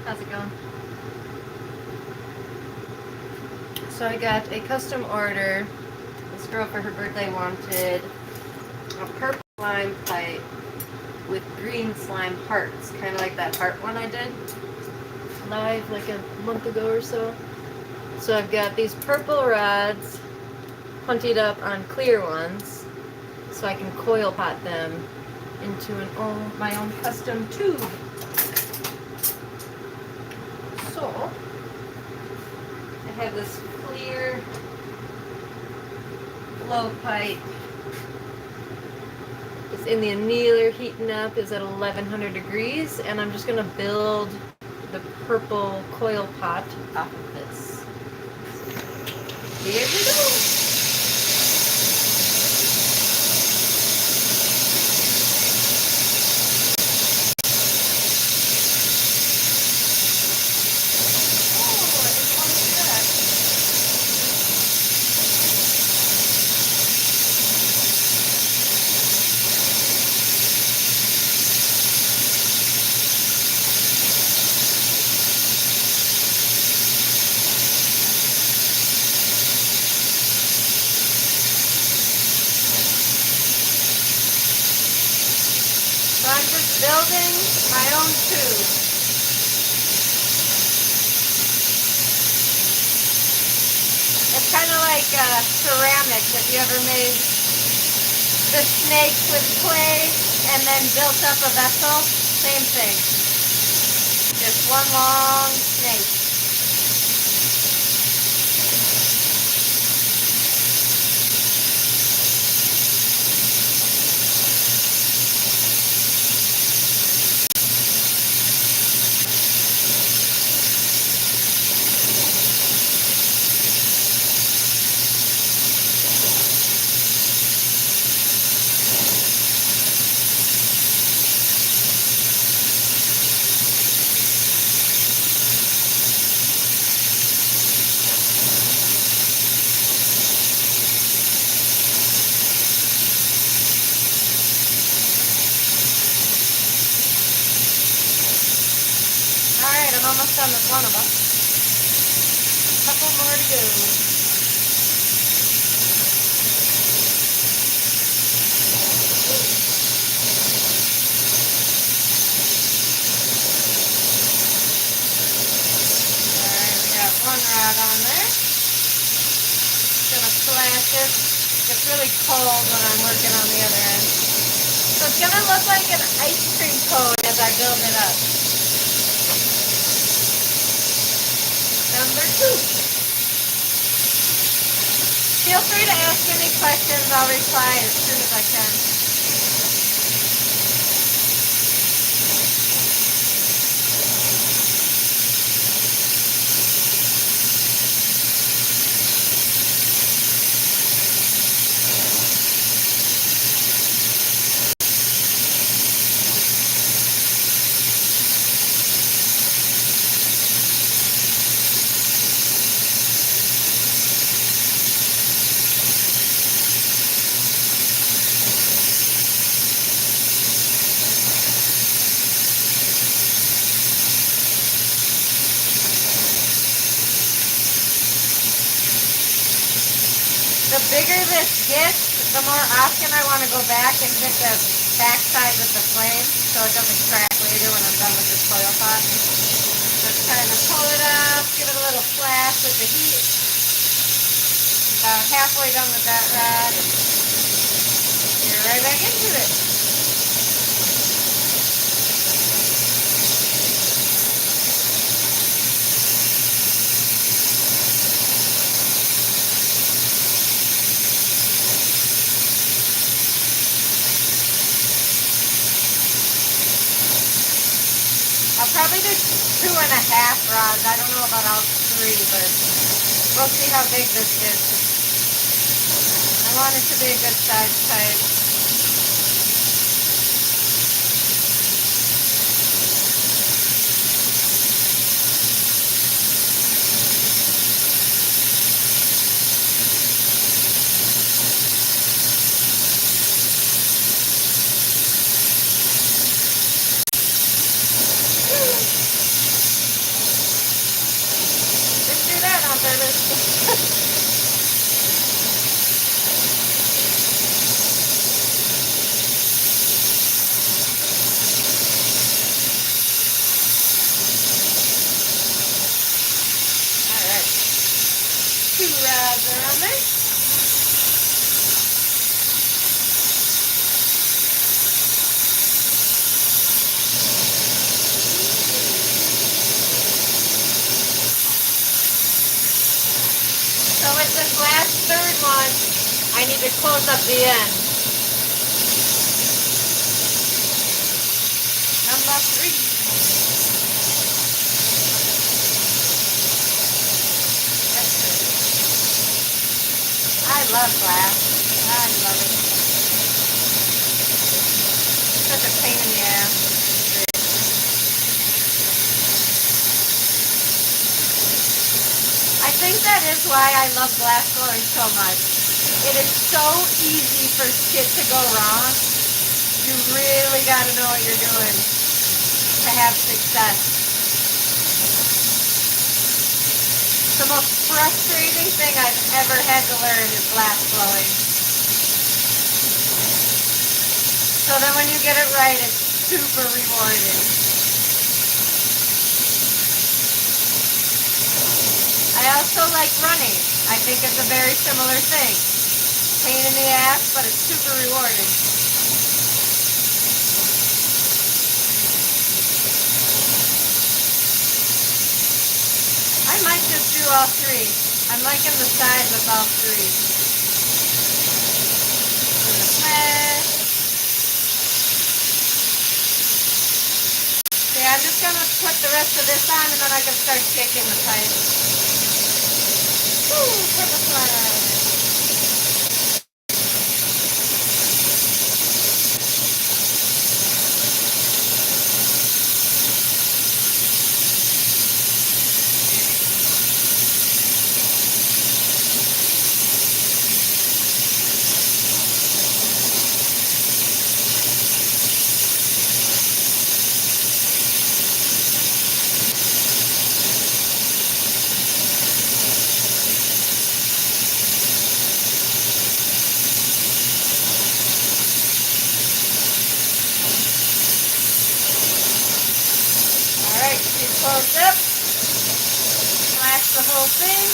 How's it going? So I got a custom order. This girl for her birthday wanted a purple slime pipe with green slime hearts, kind of like that heart one I did live like a month ago or so. So I've got these purple rods puntied up on clear ones so I can coil pot them into my own custom tube. So I have this clear blow pipe. It's in the annealer, heating up, is at 1100 degrees, and I'm just going to build the purple coil pot off of this. Here we go. So I'm just building my own tube. It's kind of like ceramics. If you ever made the snakes with clay and then built up a vessel, same thing. Just one long snake. Alright, I'm almost done with one of them. Couple more to go. Alright, we got one rod on there. Just gonna flash it. It's really cold when I'm working on the other end. So it's gonna look like an ice cream cone as I build it up. Number 2. Feel free to ask any questions. I'll reply as soon as I can. The bigger this gets, the more often I want to go back and hit the back side with the flame so it doesn't crack later when I'm done with this coil pot. Just kind of pull it up, give it a little flash with the heat. About halfway done with that rod. You're right back into it. I'll probably do 2.5 rods. I don't know about all 3, but we'll see how big this gets. I want it to be a good size pipe. service. Alright. 2 rods are on there. So with this last third one, I need to close up the end. Number 3. That's good. I love glass. I love it. Such a pain in the ass. I think that is why I love glass blowing so much. It is so easy for shit to go wrong. You really got to know what you're doing to have success. The most frustrating thing I've ever had to learn is glass blowing. So then when you get it right, it's super rewarding. I also like running. I think it's a very similar thing. Pain in the ass, but it's super rewarding. I might just do all 3. I'm liking the size of all 3. Okay, I'm just going to put the rest of this on and then I can start shaking the pipe. Woo, Purple Slyme. Alright, she's closed up. Flash the whole thing.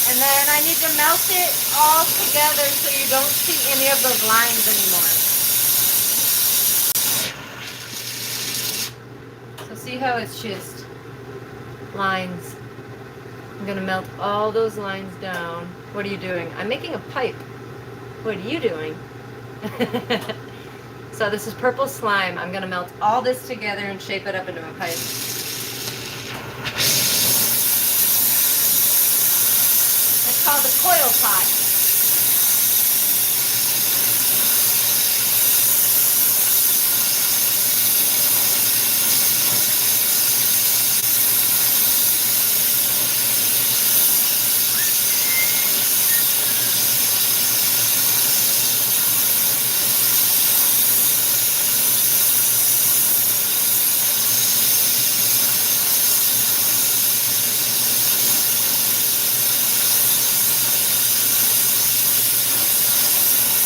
And then I need to melt it all together so you don't see any of those lines anymore. So see how it's just lines. I'm going to melt all those lines down. What are you doing? I'm making a pipe. What are you doing? So this is Purple Slyme. I'm going to melt all this together and shape it up into a pipe. It's called a coil pot.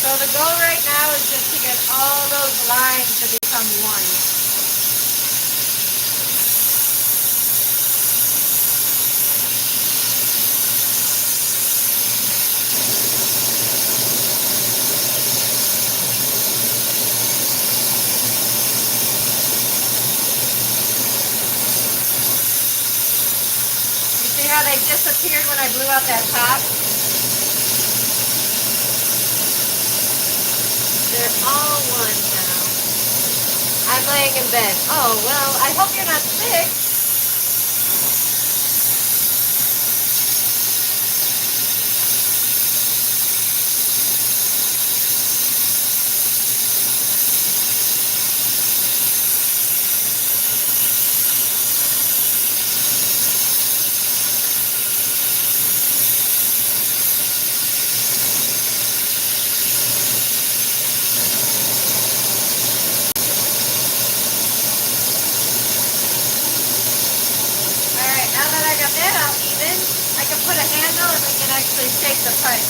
So the goal right now is just to get all those lines to become one. You see how they disappeared when I blew out that top? They're all one now. I'm laying in bed. Oh, well, I hope you're not sick. got that out even, I can put a handle and we can actually shape the pipe.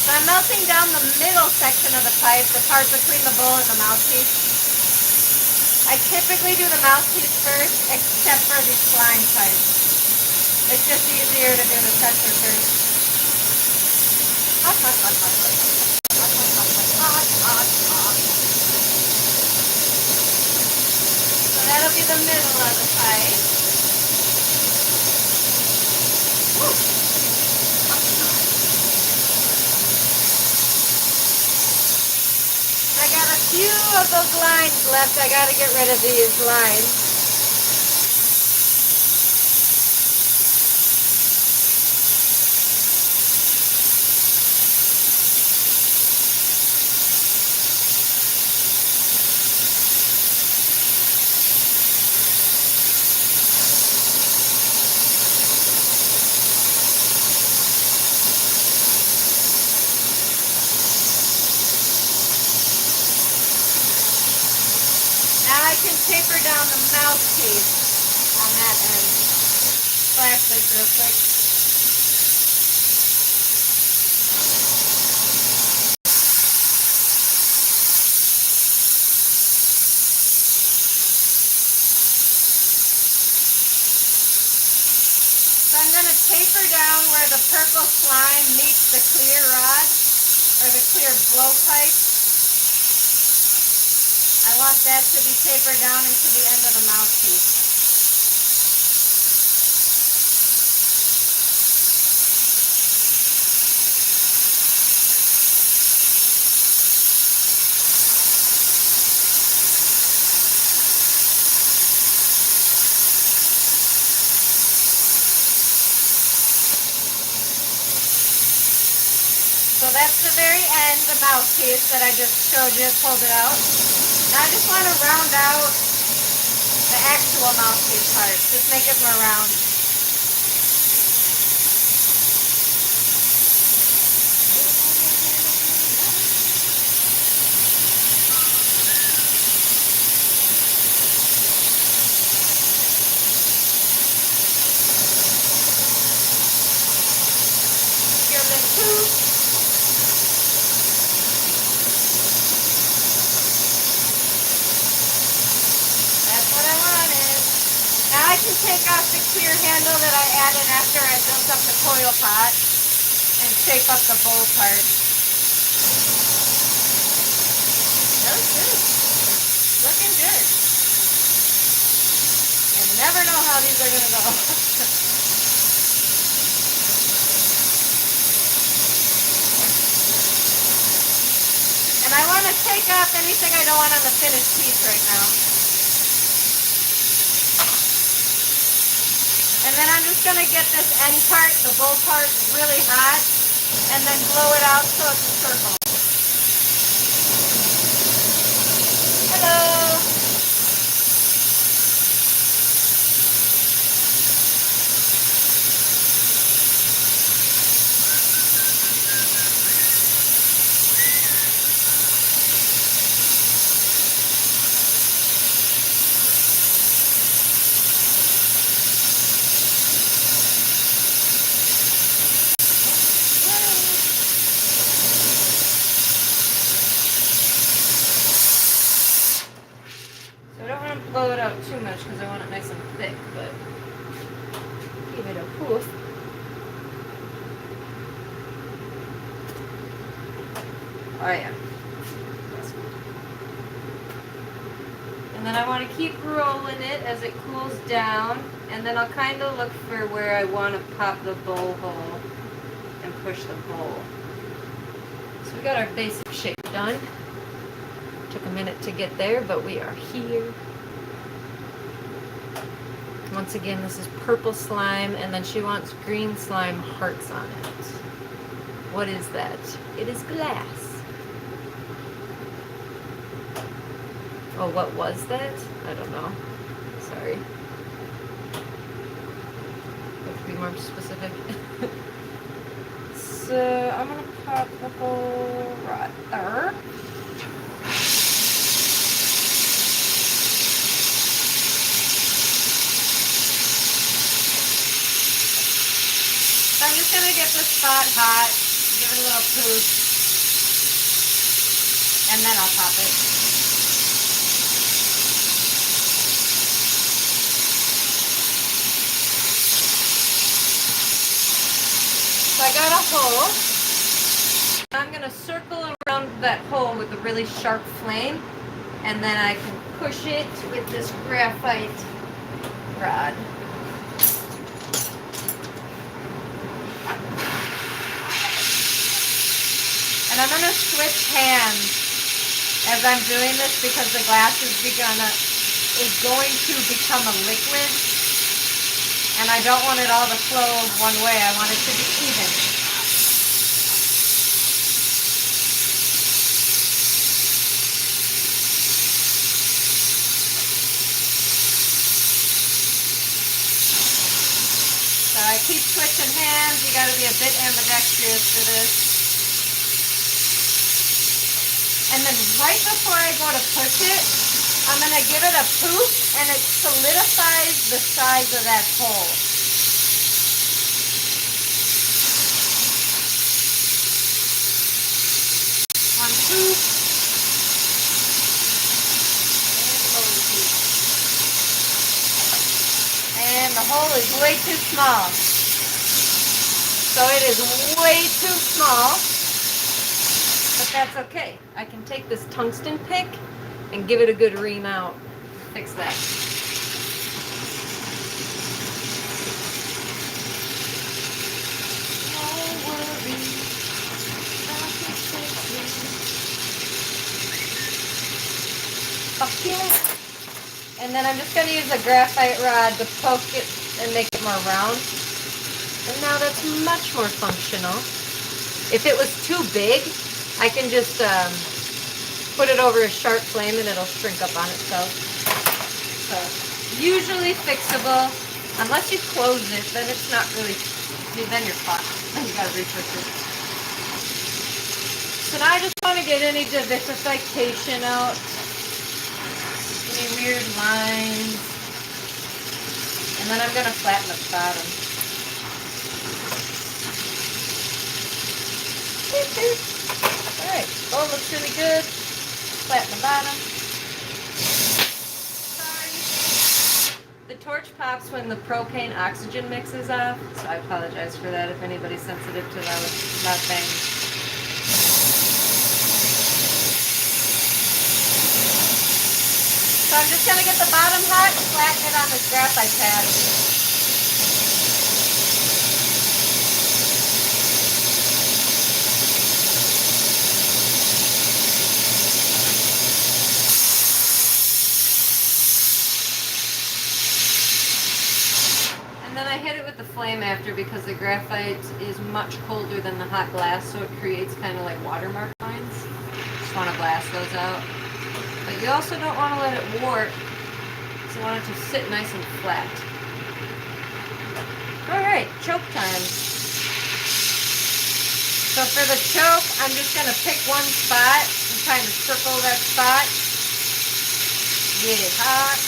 So I'm melting down the middle section of the pipe, the part between the bowl and the mouthpiece. I typically do the mouthpiece first, except for the slime pipe. It's just easier to do the center first. So that'll be the middle of the pipe. I got a few of those lines left. I got to get rid of these lines. Now I can taper down the mouthpiece on that end. Flash this real quick. So I'm going to taper down where the purple slime meets the clear rod, or the clear blowpipe. I want that to be tapered down into the end of the mouthpiece. So that's the very end, the mouthpiece that I just showed you, pulled it out. Now I just want to round out the actual mouthpiece part. Just make it more round. Here, then 2. I can take off the clear handle that I added after I built up the coil pot and shape up the bowl part. That looks good. Looking good. You never know how these are going to go. And I want to take off anything I don't want on the finished piece right now. And then I'm just going to get this end part, the bowl part, really hot, and then blow it out so it's a circle. Hello! Blow it out too much because I want it nice and thick, but give it a poof. Oh yeah. And then I want to keep rolling it as it cools down, and then I'll kind of look for where I want to pop the bowl hole and push the bowl. So we got our basic shape done. Took a minute to get there, but we are here. Once again, this is Purple Slyme, and then she wants green slime hearts on it. What is that? It is glass. Oh, what was that? I don't know. Sorry. Have to be more specific. So I'm gonna pop the hole right there. So I'm just gonna get this spot hot, give it a little poof, and then I'll pop it. So I got a hole. I'm going to circle around that hole with a really sharp flame, and then I can push it with this graphite rod. And I'm going to switch hands as I'm doing this because the glass is going to become a liquid. And I don't want it all to flow one way. I want it to be even. So I keep switching hands. You got to be a bit ambidextrous for this. And then right before I go to push it, I'm going to give it a poof, and it solidifies the size of that hole. One poof. And the hole is way too small. So it is way too small, but that's okay. I can take this tungsten pick and give it a good ream out. Fix that. Fuck yeah. And then I'm just going to use a graphite rod to poke it and make it more round. And now that's much more functional. If it was too big, I can just put it over a sharp flame and it'll shrink up on itself. So, usually fixable. Unless you close it, then it's not really, then you're fucked. Then you gotta refix it. So now I just want to get any diversification out. Any weird lines. And then I'm gonna flatten the bottom. Alright, oh, looks really good. Flatten the bottom. Sorry. The torch pops when the propane oxygen mixes off, so I apologize for that if anybody's sensitive to loud bangs. So I'm just going to get the bottom hot and flatten it on this graphite pad. And then I hit it with the flame after because the graphite is much colder than the hot glass, so it creates kind of like watermark lines. Just want to blast those out. But you also don't want to let it warp, so you want it to sit nice and flat. Alright, choke time. So for the choke, I'm just going to pick one spot and kind of circle that spot. Get it hot.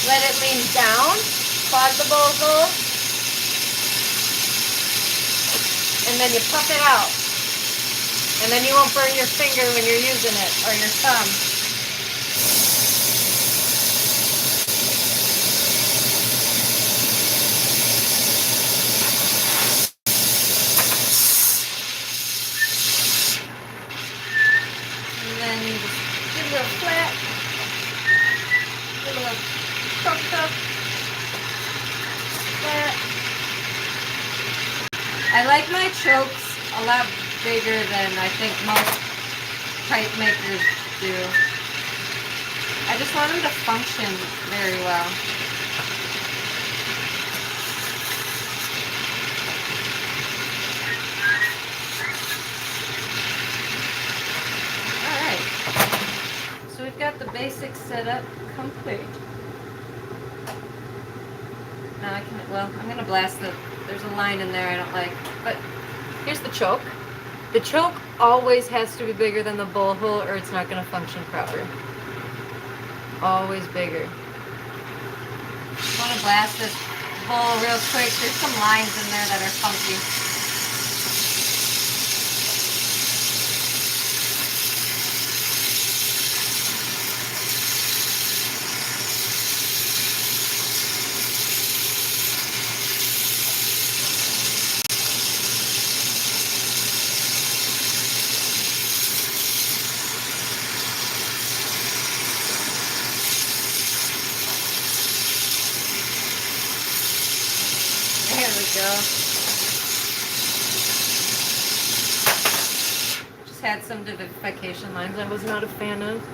Let it lean down, clog the bogle, and then you puff it out. And then you won't burn your finger when you're using it, or your thumb. And then you just get a little flat, get a little choked up, flat. I like my chokes a lot bigger than I think most pipe makers do. I just want them to function very well. Alright, so we've got the basic setup complete. Now I can, well, I'm going to blast there's a line in there I don't like, but here's the choke. The choke always has to be bigger than the bowl hole or it's not going to function proper. Always bigger. I want to blast this bowl real quick. There's some lines in there that are funky. There we go. Just had some vivification lines I was not a fan of.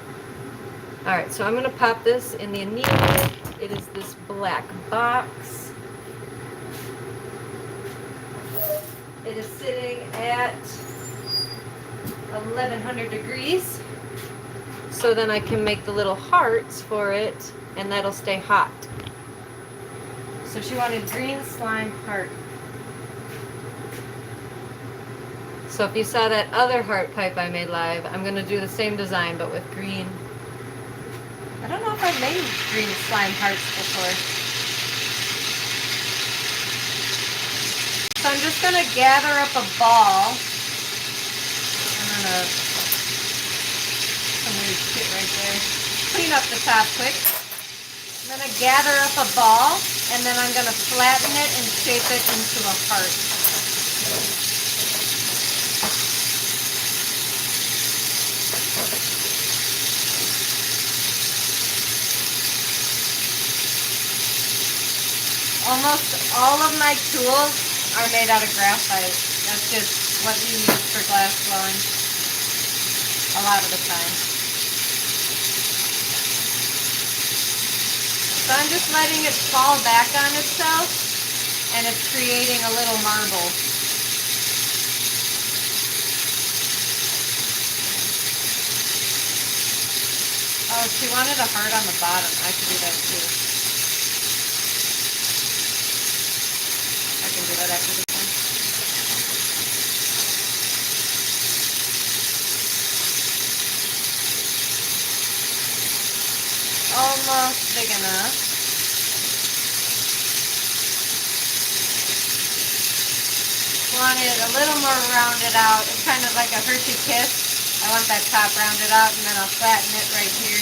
Alright, so I'm going to pop this in the annealer. It is this black box. It is sitting at 1100 degrees. So then I can make the little hearts for it and that'll stay hot. So she wanted green slime heart. So if you saw that other heart pipe I made live, I'm going to do the same design but with green. I don't know if I've made green slime hearts before. So I'm just going to gather up a ball. I'm going to, some weird shit right there. Clean up the top quick. I'm going to gather up a ball, and then I'm going to flatten it and shape it into a heart. Almost all of my tools are made out of graphite. That's just what you use for glass blowing a lot of the time. So I'm just letting it fall back on itself, and it's creating a little marble. Oh, she wanted a heart on the bottom. I could do that too. I can do that after this one. Almost big enough. Want it a little more rounded out. It's kind of like a Hershey Kiss. I want that top rounded out, and then I'll flatten it right here.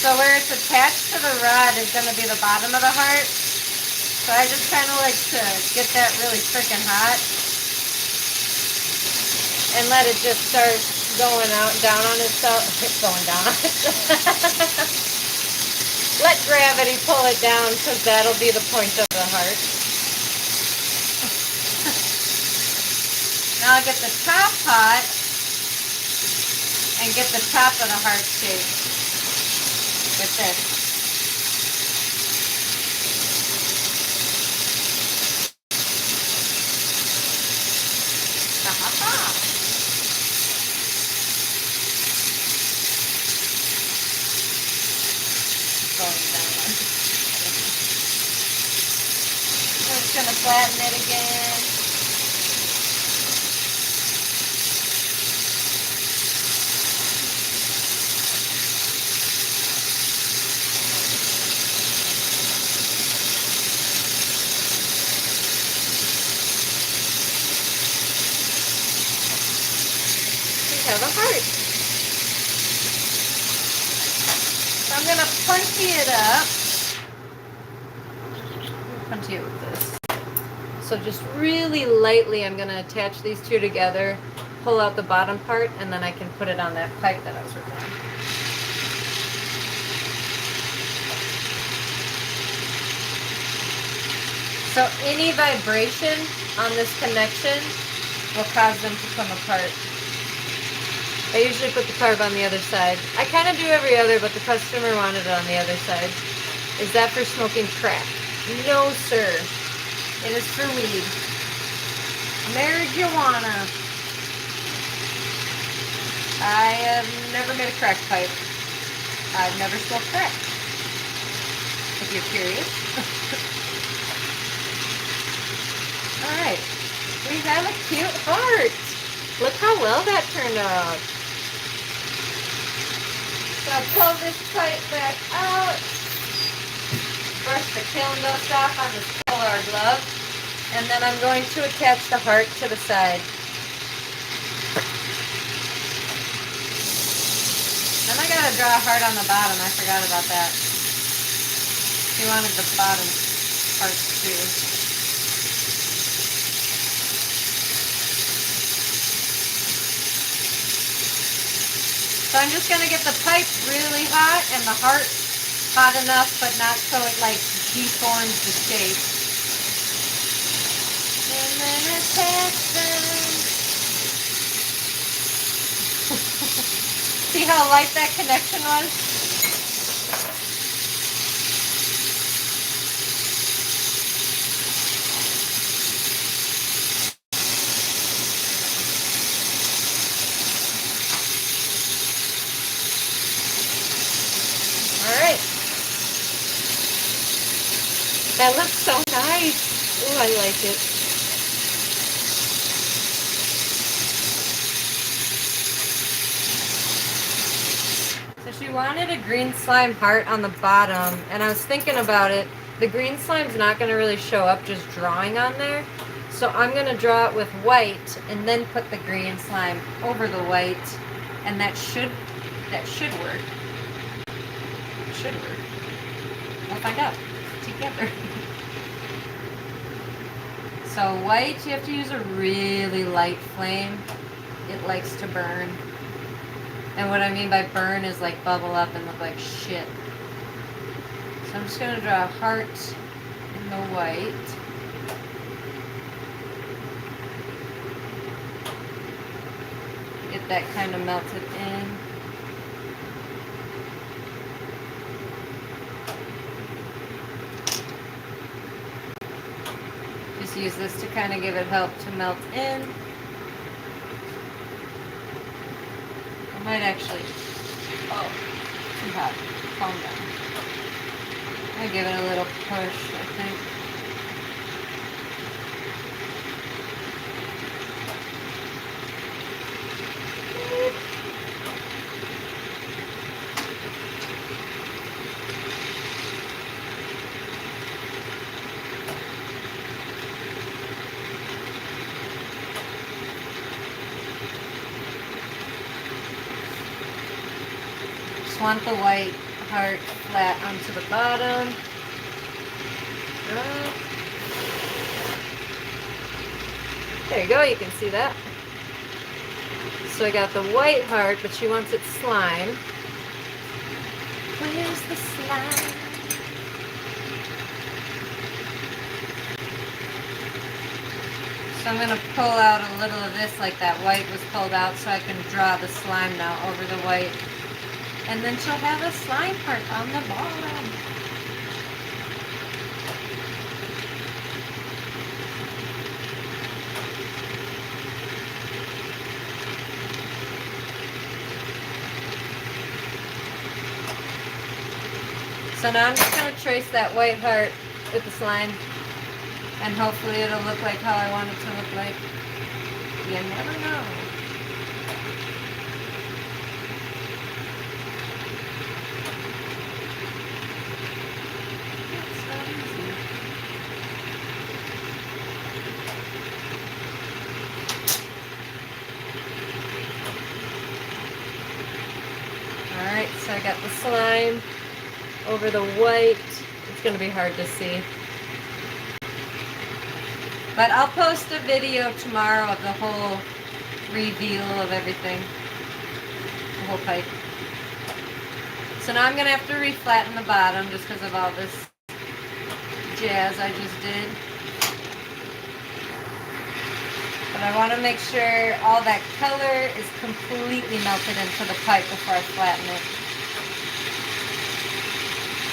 So where it's attached to the rod is going to be the bottom of the heart. So I just kind of like to get that really freaking hot. And let it just start going out, down on itself. It's going down on itself. Let gravity pull it down because that'll be the point of the heart. Now I'll get the top hot and get the top of the heart shaped. With this. I'm just going to flatten it again. Have a heart. So I'm going to punchy it up. Punchy it with this. So just really lightly I'm going to attach these two together pull out the bottom part, and then I can put it on that pipe that I was working on. So any vibration on this connection will cause them to come apart. I usually put the carb on the other side. I kind of do every other, but the customer wanted it on the other side. Is that for smoking crack? No, sir. It is for weed. Marijuana. I have never made a crack pipe. I've never smoked crack. If you're curious. Alright. We have a cute heart. Look how well that turned out. So I'll pull this pipe back out. Brush the kiln dust off on this Polar glove. And then I'm going to attach the heart to the side. Then I gotta draw a heart on the bottom. I forgot about that. He wanted the bottom part too. So I'm just gonna get the pipe really hot and the heart hot enough, but not so it like deforms the shape. And then attach them. See how light that connection was? Alright. That looks so nice. Ooh, I like it. So she wanted a green slime heart on the bottom, and I was thinking about it. The green slime's not going to really show up just drawing on there. So I'm going to draw it with white and then put the green slime over the white, and that should work. It should work. We'll find out together. So white, you have to use a really light flame. It likes to burn. And what I mean by burn is like bubble up and look like shit. So I'm just going to draw a heart in the white. Get that kind of melted in. Just use this to kind of give it help to melt in. I might actually, oh, too hot, calm down. I give it a little push, I think. Want the white heart flat onto the bottom. There you go, you can see that. So I got the white heart, but she wants it slime. Where's the slime? So I'm going to pull out a little of this like that white was pulled out so I can draw the slime now over the white. And then she'll have a slime part on the bottom. So now I'm just going to trace that white heart with the slime. And hopefully it'll look like how I want it to look like. You never know. Alright, so I got the slime over the white. It's going to be hard to see. But I'll post a video tomorrow of the whole reveal of everything. The whole pipe. So now I'm going to have to reflatten the bottom just because of all this jazz I just did. But I want to make sure all that color is completely melted into the pipe before I flatten it.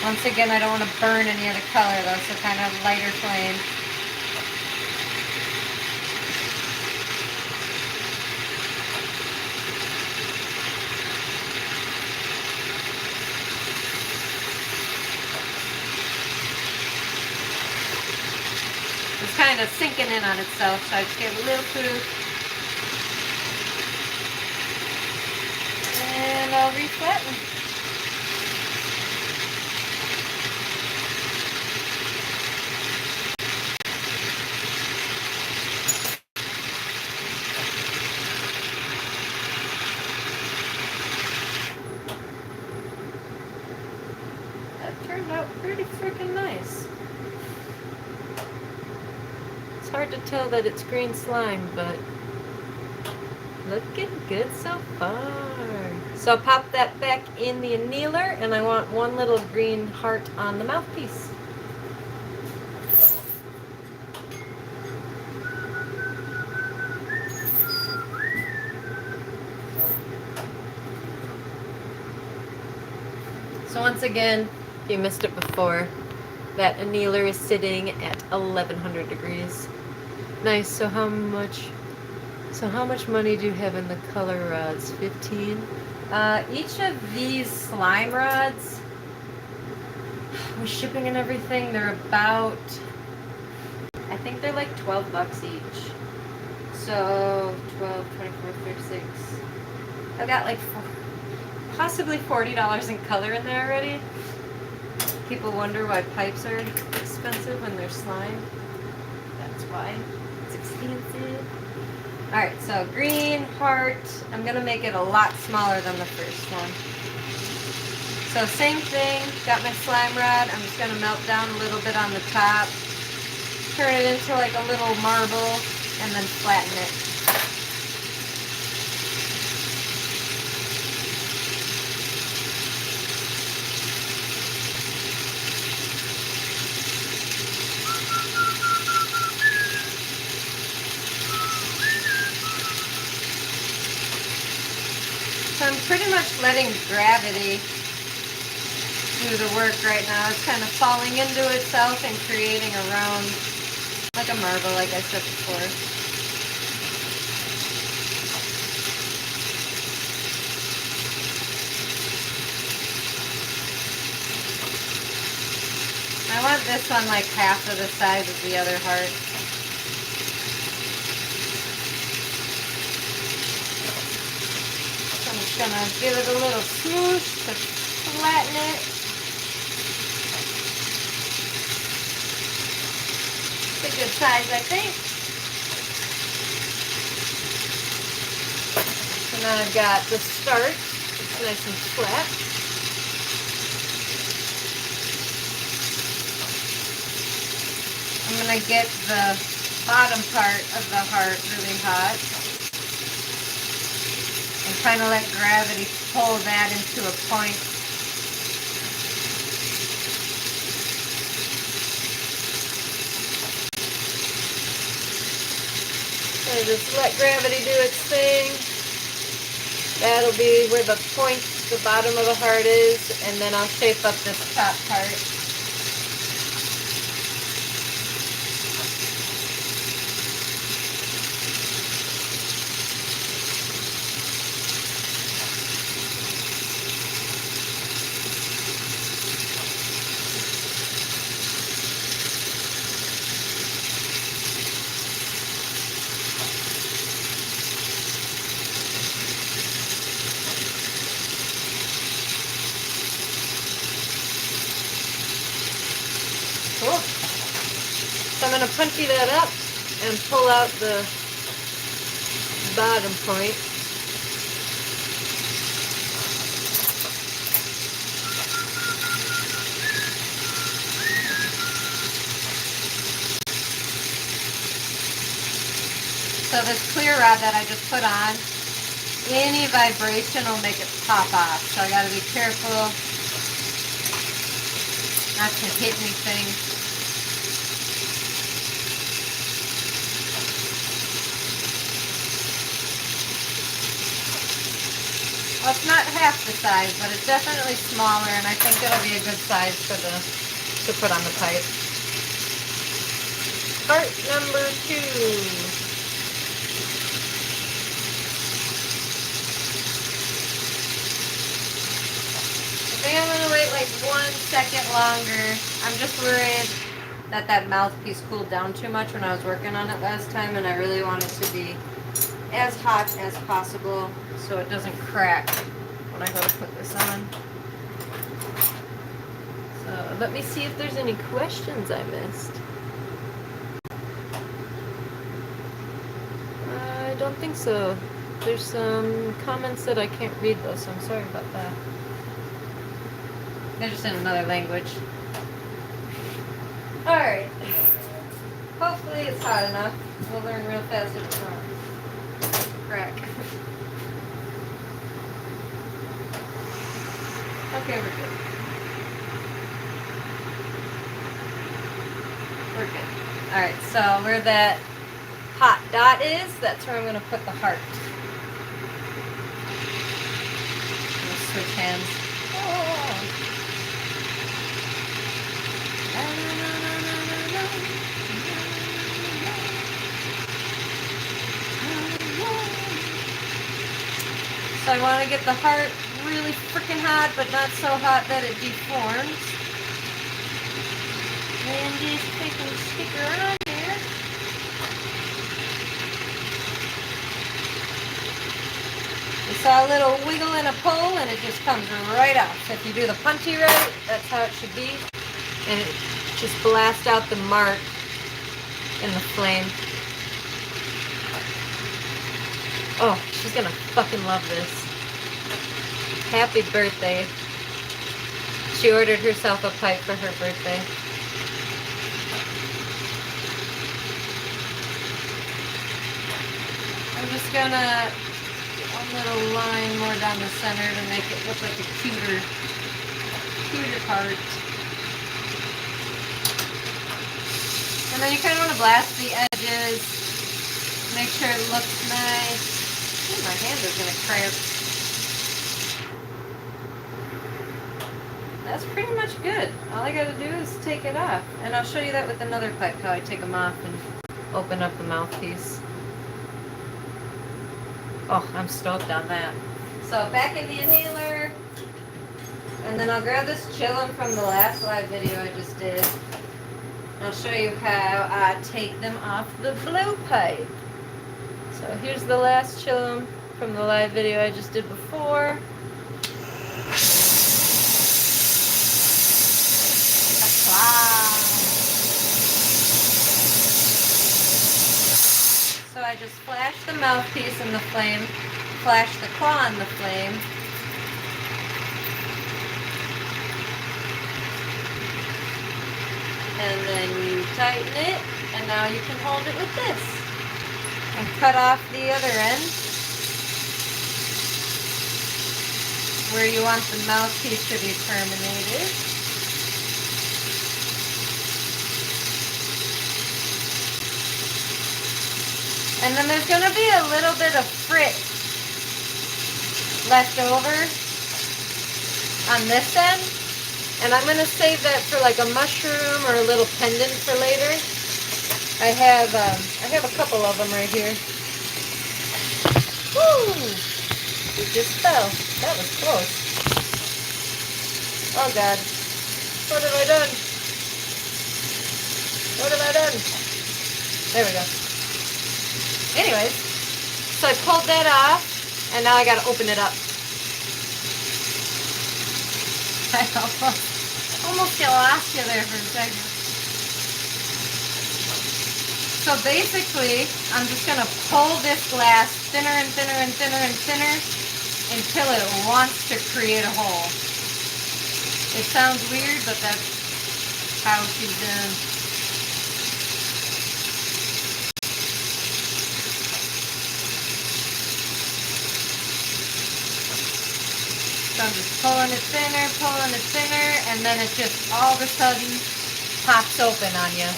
Once again, I don't want to burn any of the color though, so kind of lighter flame. It's kind of sinking in on itself, so I just give it a little proof. And I'll reflatten. That turned out pretty freaking nice. It's hard to tell that it's green slime, but looking good so far. So I'll pop that back in the annealer, and I want one little green heart on the mouthpiece. So once again, if you missed it before, that annealer is sitting at 1100 degrees. Nice. So how much money do you have in the color rods? 15. Each of these slime rods, with shipping and everything, they're about, I think they're like 12 bucks each. So 12, 24, 36. I've got like possibly $40 in color in there already. People wonder why pipes are expensive when they're slime. That's why. It's expensive. Alright, so green heart. I'm going to make it a lot smaller than the first one. So same thing. Got my slime rod. I'm just going to melt down a little bit on the top. Turn it into like a little marble and then flatten it. So I'm pretty much letting gravity do the work right now. It's kind of falling into itself and creating a round, like a marble, like I said before. I want this one like half of the size of the other heart. So I'm just gonna give it a little smoosh to flatten it. It's a good size, I think. So now I've got the start. It's nice and flat. I'm going to get the bottom part of the heart really hot and kind of let gravity pull that into a point. So just let gravity do its thing. That'll be where the point, the bottom of the heart is, and then I'll shape up this top part. Cool. So I'm going to punchy that up and pull out the bottom point. So this clear rod that I just put on, any vibration will make it pop off. So I got to be careful not to hit anything. Well, it's not half the size, but it's definitely smaller, and I think it'll be a good size for to put on the pipe. Part number 2. I think I'm going to wait like 1 second longer. I'm just worried that that mouthpiece cooled down too much when I was working on it last time, and I really want it to be as hot as possible so it doesn't crack when I go to put this on. So let me see if there's any questions I missed. I don't think so. There's some comments that I can't read though, so I'm sorry about that. They're just in another language. Alright. Hopefully it's hot enough. We'll learn real fast if it's not. Crack. Okay, we're good. We're good. Alright, so where that hot dot is, that's where I'm going to put the heart. We'll switch hands. Oh. So I want to get the heart really freaking hot, but not so hot that it deforms. And just freaking stick her on here. You saw a little wiggle and a pull, and it just comes right out. So if you do the punchy right, that's how it should be. And it just blasts out the mark in the flame. Oh, she's gonna fucking love this. Happy birthday. She ordered herself a pipe for her birthday. I'm just gonna get a little line more down the center to make it look like a cuter part. And then you kind of want to blast the edges. Make sure it looks nice. Ooh, my hand is going to cramp. That's pretty much good. All I got to do is take it off. And I'll show you that with another pipe, how I take them off and open up the mouthpiece. Oh, I'm stoked on that. So back in the inhaler. And then I'll grab this chillum from the last live video I just did. I'll show you how I take them off the blue pipe. So here's the last chillum from the live video I just did before. So I just flash the mouthpiece in the flame, flash the claw in the flame. And then you tighten it, and now you can hold it with this. And cut off the other end where you want the mouthpiece to be terminated. And then there's going to be a little bit of frit left over on this end. And I'm going to save that for like a mushroom or a little pendant for later. I have a couple of them right here. Woo! It just fell. That was close. Oh God. What have I done? What have I done? There we go. Anyways, so I pulled that off, and now I got to open it up. I almost get lost you there for a second. So basically, I'm just going to pull this glass thinner and thinner and thinner and thinner until it wants to create a hole. It sounds weird, but that's how she's doing. So I'm just pulling it thinner, and then it just all of a sudden pops open on you.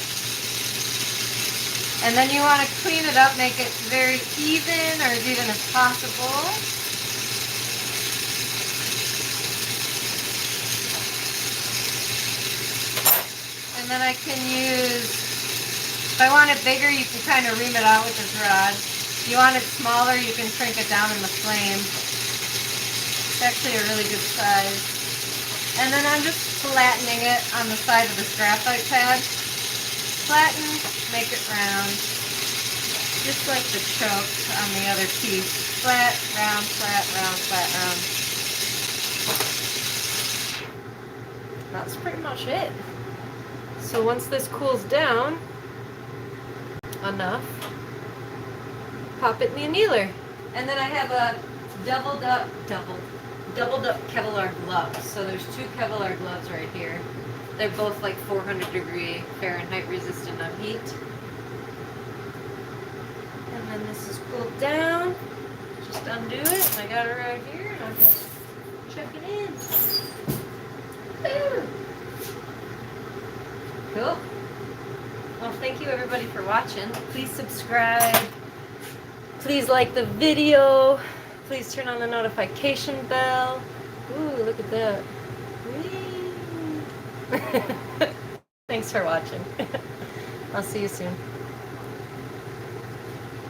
And then you want to clean it up, make it very even or as even as possible. And then I can use, if I want it bigger, you can kind of ream it out with this rod. If you want it smaller, you can shrink it down in the flame. It's actually a really good size. And then I'm just flattening it on the side of this graphite pad. Flatten, make it round. Just like the choke on the other piece. Flat, round, flat, round, flat, round. That's pretty much it. So once this cools down enough, pop it in the annealer. And then I have a doubled up Kevlar gloves. So there's 2 Kevlar gloves right here. They're both like 400-degree Fahrenheit resistant on heat. And then this is cooled down. Just undo it. And I got it right here. And I'll just chuck it in. Woo! Cool. Well, thank you everybody for watching. Please subscribe. Please like the video. Please turn on the notification bell. Ooh, look at that. Whee! Thanks for watching. I'll see you soon.